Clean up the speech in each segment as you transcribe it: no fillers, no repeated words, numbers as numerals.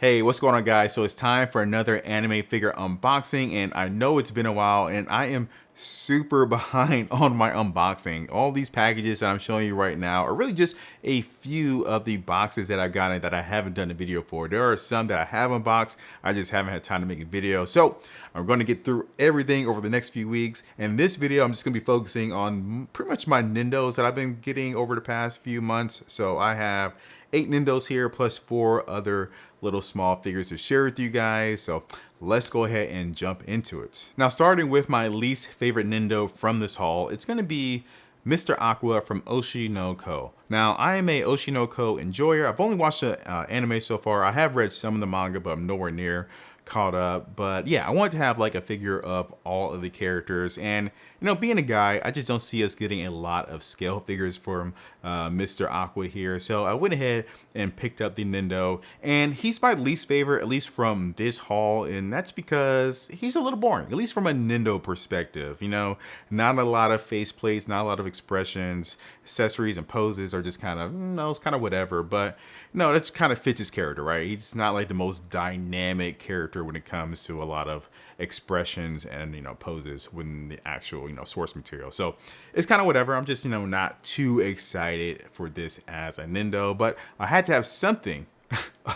Hey, what's going on, guys? So it's time for another anime figure unboxing, and I know it's been a while, and I am super behind on my unboxing. All these packages that I'm showing you right now are really just a few of the boxes that I've gotten that I haven't done a video for. There are some that I have unboxed, I just haven't had time to make a video. So I'm going to get through everything over the next few weeks. And this video, I'm just going to be focusing on pretty much my Nendos that I've been getting over the past few months. So I have 8 Nendos here plus 4 other little small figures to share with you guys. So let's go ahead and jump into it. Now, starting with my least favorite Nendo from this haul, it's going to be Mr. Aqua from Oshi no Ko. Now, I am a Oshi no Ko enjoyer. I've only watched the anime so far. I have read some of the manga, but I'm nowhere near caught up. But yeah, I wanted to have like a figure of all of the characters, and you know, being a guy, I just don't see us getting a lot of scale figures from Mr. Aqua here. So I went ahead and picked up the Nendo, and he's my least favorite, at least from this haul, and that's because he's a little boring, at least from a Nendo perspective. You know, not a lot of face plates, not a lot of expressions, accessories and poses are just kind of, it's kind of whatever. But no, that's kind of fits his character, right? He's not like the most dynamic character when it comes to a lot of expressions and poses within the actual source material. So it's kind of whatever. I'm just not too excited for this as a Nendo, but I had to have something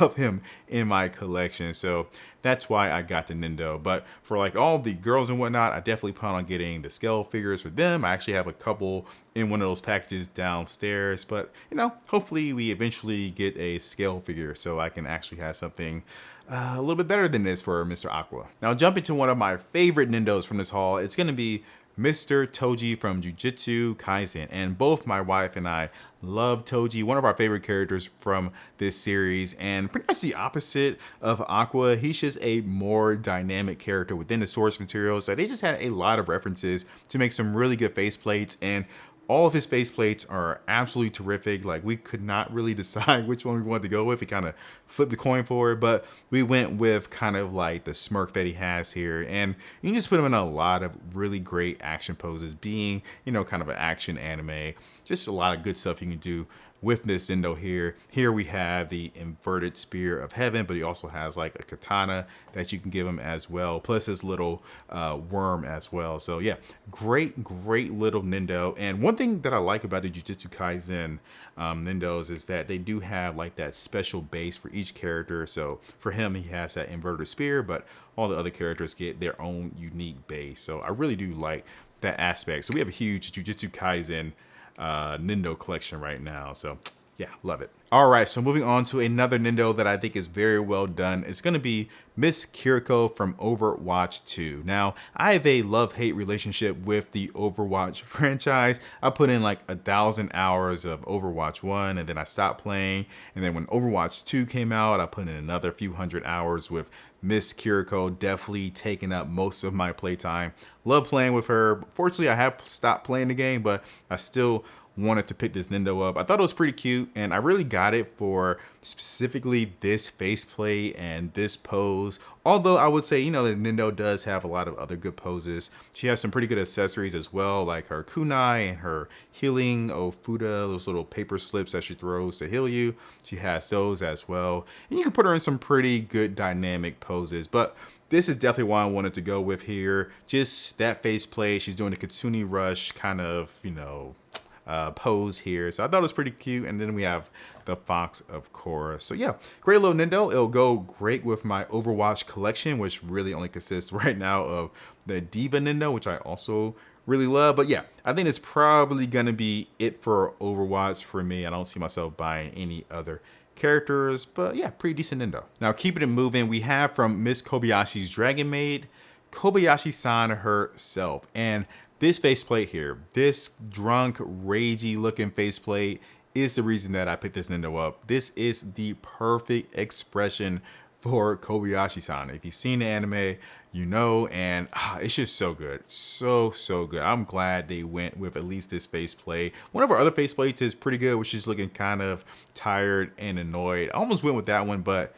of him in my collection, so that's why I got the Nendo. But for like all the girls and whatnot, I definitely plan on getting the scale figures for them. I actually have a couple in one of those packages downstairs, but hopefully we eventually get a scale figure so I can actually have something a little bit better than this for Mr. Aqua. Now, jumping to one of my favorite Nendos from this haul, it's going to be Mr. Toji from Jujutsu Kaisen. And both my wife and I love Toji, one of our favorite characters from this series, and pretty much the opposite of Aqua. He's just a more dynamic character within the source material. So they just had a lot of references to make some really good faceplates, and all of his faceplates are absolutely terrific. Like, we could not really decide which one we wanted to go with. We kind of flipped the coin for it, but we went with kind of like the smirk that he has here. And you can just put him in a lot of really great action poses, being, kind of an action anime. Just a lot of good stuff you can do with this Nendo here. Here we have the inverted spear of heaven, but he also has like a katana that you can give him as well, plus this little worm as well. So yeah, great little Nendo. And one thing that I like about the Jujutsu Kaisen Nendos is that they do have like that special base for each character. So for him, he has that inverted spear, but all the other characters get their own unique base. So I really do like that aspect. So we have a huge Jujutsu Kaisen Nendo collection right now, so yeah, love it. All right, so moving on to another Nendo that I think is very well done. It's going to be Miss Kiriko from Overwatch 2. Now, I have a love-hate relationship with the Overwatch franchise. I put in like 1,000 hours of Overwatch 1, and then I stopped playing. And then when Overwatch 2 came out, I put in another few hundred hours with Miss Kiriko, definitely taking up most of my playtime. Love playing with her. Fortunately, I have stopped playing the game, but I still wanted to pick this Nendo up. I thought it was pretty cute, and I really got it for specifically this faceplate and this pose. Although I would say, the Nendo does have a lot of other good poses. She has some pretty good accessories as well, like her kunai and her healing ofuda, those little paper slips that she throws to heal you. She has those as well. And you can put her in some pretty good dynamic poses, but this is definitely what I wanted to go with here. Just that faceplate. She's doing a Kitsune Rush kind of, pose here. So I thought it was pretty cute. And then we have the fox, of course. So yeah, great little Nendo. It'll go great with my Overwatch collection, which really only consists right now of the Diva Nendo, which I also really love. But yeah, I think it's probably gonna be it for Overwatch for me. I don't see myself buying any other characters, but yeah, pretty decent Nendo. Now, keeping it moving, we have from Miss Kobayashi's Dragon Maid, Kobayashi-san herself. And this faceplate here, this drunk, ragey looking faceplate is the reason that I picked this Nendo up. This is the perfect expression for Kobayashi-san. If you've seen the anime, and it's just so good. So good. I'm glad they went with at least this faceplate. One of our other faceplates is pretty good, which is looking kind of tired and annoyed. I almost went with that one, but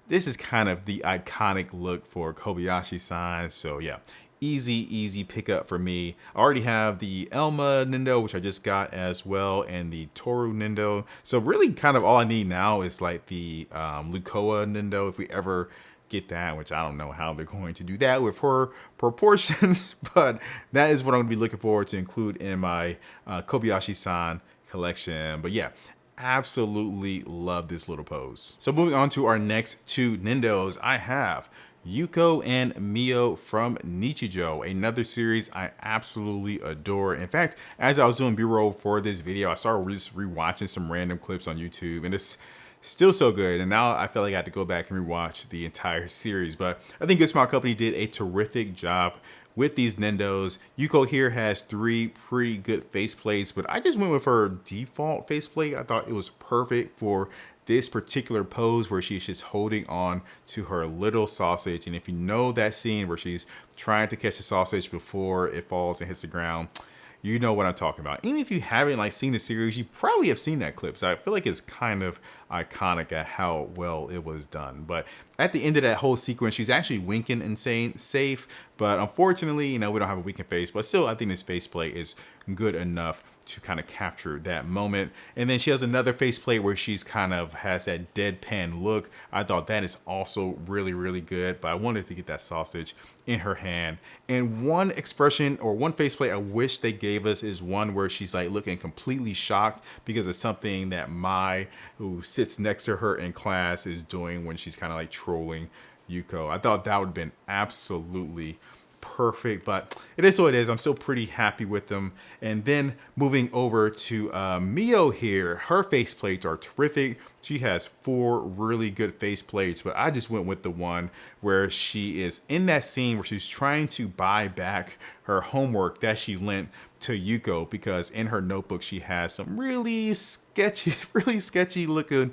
this is kind of the iconic look for Kobayashi-san. So yeah, easy pickup for me. I already have the Elma Nendo, which I just got as well, and the Toru Nendo. So really kind of all I need now is like the Lukoa Nendo, if we ever get that, which I don't know how they're going to do that with her proportions, but that is what I'm gonna be looking forward to include in my Kobayashi-san collection. But yeah, absolutely love this little pose. So moving on to our next two Nendos, I have Yuko and Mio from Nichijou, another series I absolutely adore. In fact, as I was doing B-roll for this video, I started just rewatching some random clips on YouTube, and it's still so good. And now I feel like I had to go back and rewatch the entire series. But I think Good Smile Company did a terrific job with these Nendos. Yuko here has 3 pretty good faceplates, but I just went with her default faceplate. I thought it was perfect for this particular pose where she's just holding on to her little sausage. And if you know that scene where she's trying to catch the sausage before it falls and hits the ground, you know what I'm talking about. Even if you haven't like seen the series, you probably have seen that clip. So I feel like it's kind of iconic at how well it was done. But at the end of that whole sequence, she's actually winking and saying safe. But unfortunately, you know, we don't have a winking face. But still, I think this faceplate is good enough to kind of capture that moment. And then she has another faceplate where she's kind of has that deadpan look. I thought that is also really good, but I wanted to get that sausage in her hand. And one expression or one faceplate I wish they gave us is one where she's like looking completely shocked because of something that Mai, who sits next to her in class, is doing when she's kind of like trolling Yuko. I thought that would have been absolutely perfect, but it is what it is. I'm still pretty happy with them. And then moving over to Mio here, her faceplates are terrific. She has 4 really good faceplates, but I just went with the one where she is in that scene where she's trying to buy back her homework that she lent to Yuko, because in her notebook she has some really sketchy looking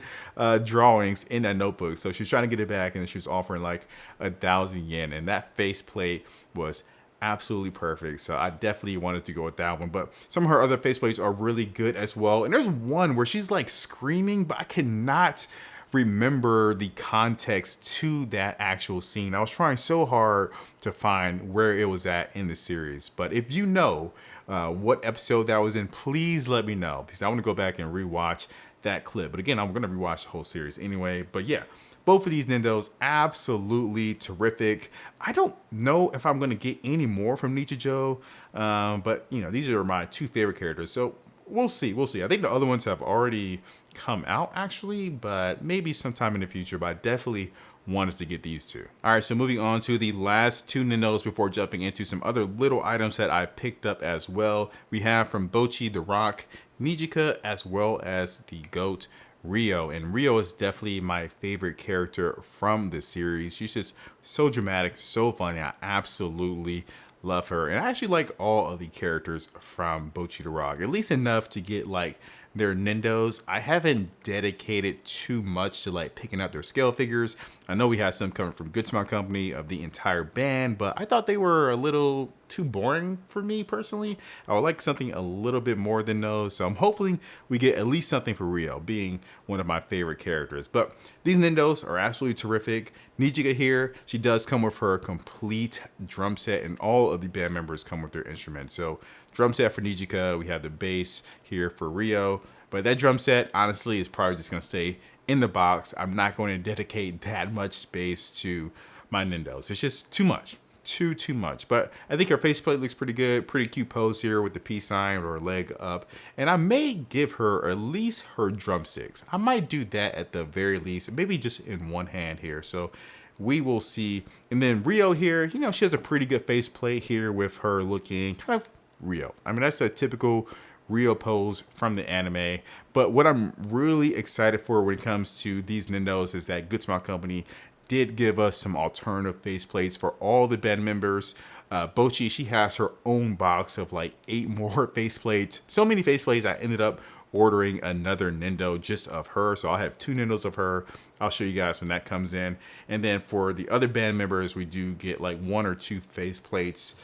drawings in that notebook. So she's trying to get it back, and she was offering like 1,000 yen, and that faceplate was absolutely perfect. So I definitely wanted to go with that one. But some of her other faceplates are really good as well. And there's one where she's like screaming, but I cannot remember the context to that actual scene. I was trying so hard to find where it was at in the series. But if you know what episode that was in, please let me know, because I want to go back and rewatch that clip. But again, I'm going to rewatch the whole series anyway. But yeah, both of these Nendos, absolutely terrific. I don't know if I'm going to get any more from Nichijou, but you know, these are my 2 favorite characters. So we'll see. I think the other ones have already come out actually, but maybe sometime in the future. But I definitely wanted to get these 2. All right, so moving on to the last 2 Nendos before jumping into some other little items that I picked up as well. We have from Bocchi the Rock, Nijika, as well as the GOAT, Rio. And Rio is definitely my favorite character from the series. She's just so dramatic, so funny. I absolutely love her. And I actually like all of the characters from Bocchi the Rock, at least enough to get like their Nendos. I haven't dedicated too much to like picking up their scale figures. I know we had some coming from Good Smile Company of the entire band, but I thought they were a little too boring for me personally. I would like something a little bit more than those. So I'm hoping we get at least something for Rio, being one of my favorite characters. But these Nendos are absolutely terrific. Nijika here, she does come with her complete drum set, and all of the band members come with their instruments. So drum set for Nijika, we have the bass here for Rio, but that drum set honestly is probably just going to stay in the box. I'm not going to dedicate that much space to my Nendos. It's just too much. Too much. But I think her faceplate looks pretty good. Pretty cute pose here with the peace sign or her leg up. And I may give her at least her drumsticks. I might do that at the very least, maybe just in one hand here. So we will see. And then Rio here, you know, she has a pretty good faceplate here with her looking kind of Rio. I mean, that's a typical Rio pose from the anime. But what I'm really excited for when it comes to these Nendos is that Good Smile Company did give us some alternative faceplates for all the band members. Bocchi, she has her own box of like 8 more faceplates. So many faceplates, I ended up ordering another Nendo just of her. So I'll have 2 Nendos of her. I'll show you guys when that comes in. And then for the other band members, we do get like 1 or 2 faceplates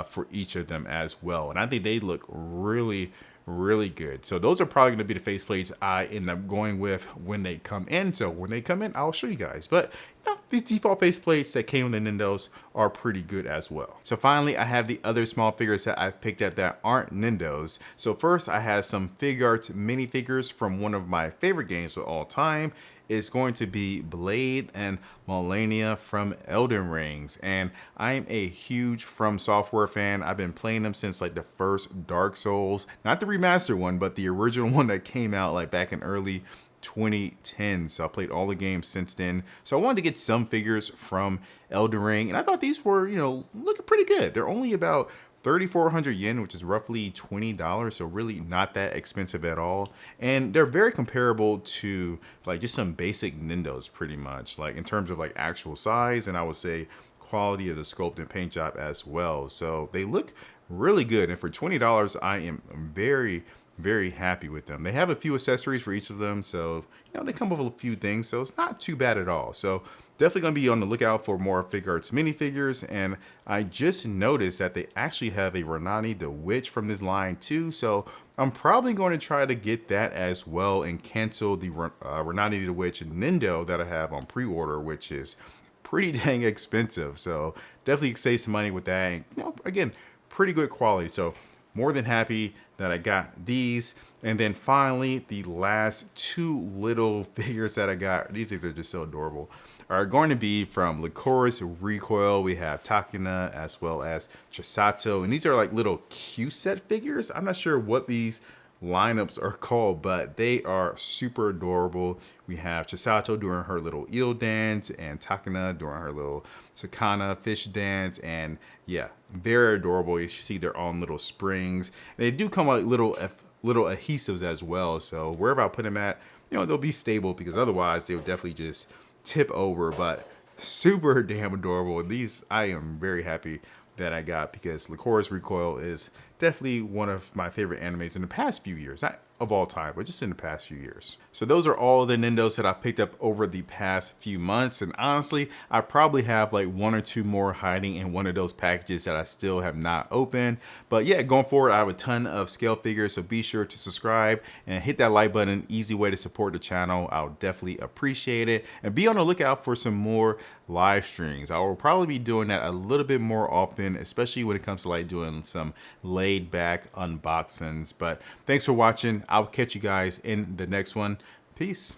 for each of them as well. And I think they look really really good. So those are probably going to be the faceplates I end up going with when they come in. So when they come in, I'll show you guys. But these default faceplates that came with the Nendos are pretty good as well. So finally, I have the other small figures that I've picked up that aren't Nendos. So first, I have some Figuarts minifigures from one of my favorite games of all time. Is going to be Blade and Malenia from Elden Rings. And I'm a huge From Software fan. I've been playing them since like the first Dark Souls, not the remastered one, but the original one that came out like back in early 2010. So I played all the games since then. So I wanted to get some figures from Elden Ring, and I thought these were, looking pretty good. They're only about 3,400 yen, which is roughly $20, so really not that expensive at all. And they're very comparable to like just some basic Nendos pretty much, like in terms of like actual size, and I would say quality of the sculpt and paint job as well. So they look really good, and for $20, I am very happy with them. They have a few accessories for each of them, so they come with a few things, so it's not too bad at all. So definitely gonna be on the lookout for more Figuarts minifigures. And I just noticed that they actually have a Renani the Witch from this line too, so I'm probably going to try to get that as well and cancel the Renani the Witch and Nendo that I have on pre-order, which is pretty dang expensive. So definitely save some money with that. And, again, pretty good quality. So more than happy that I got these. And then finally, the last two little figures that I got, these things are just so adorable, are going to be from Lycoris Recoil. We have Takina as well as Chisato. And these are like little Q-set figures. I'm not sure what these lineups are called, but they are super adorable. We have Chisato doing her little eel dance and Takina doing her little Sakana fish dance, and yeah, very adorable. You see their own little springs. And they do come with little adhesives as well, so wherever I put them at, they'll be stable, because otherwise they would definitely just tip over. But super damn adorable. These I am very happy that I got, because Lycoris Recoil is definitely one of my favorite animes in the past few years. Not of all time, but just in the past few years. So those are all the Nendos that I picked up over the past few months. And honestly, I probably have like one or two more hiding in one of those packages that I still have not opened. But yeah, going forward, I have a ton of scale figures. So be sure to subscribe and hit that like button. Easy way to support the channel. I'll definitely appreciate it. And be on the lookout for some more live streams. I will probably be doing that a little bit more often, especially when it comes to like doing some laid back unboxings. But thanks for watching. I'll catch you guys in the next one. Peace.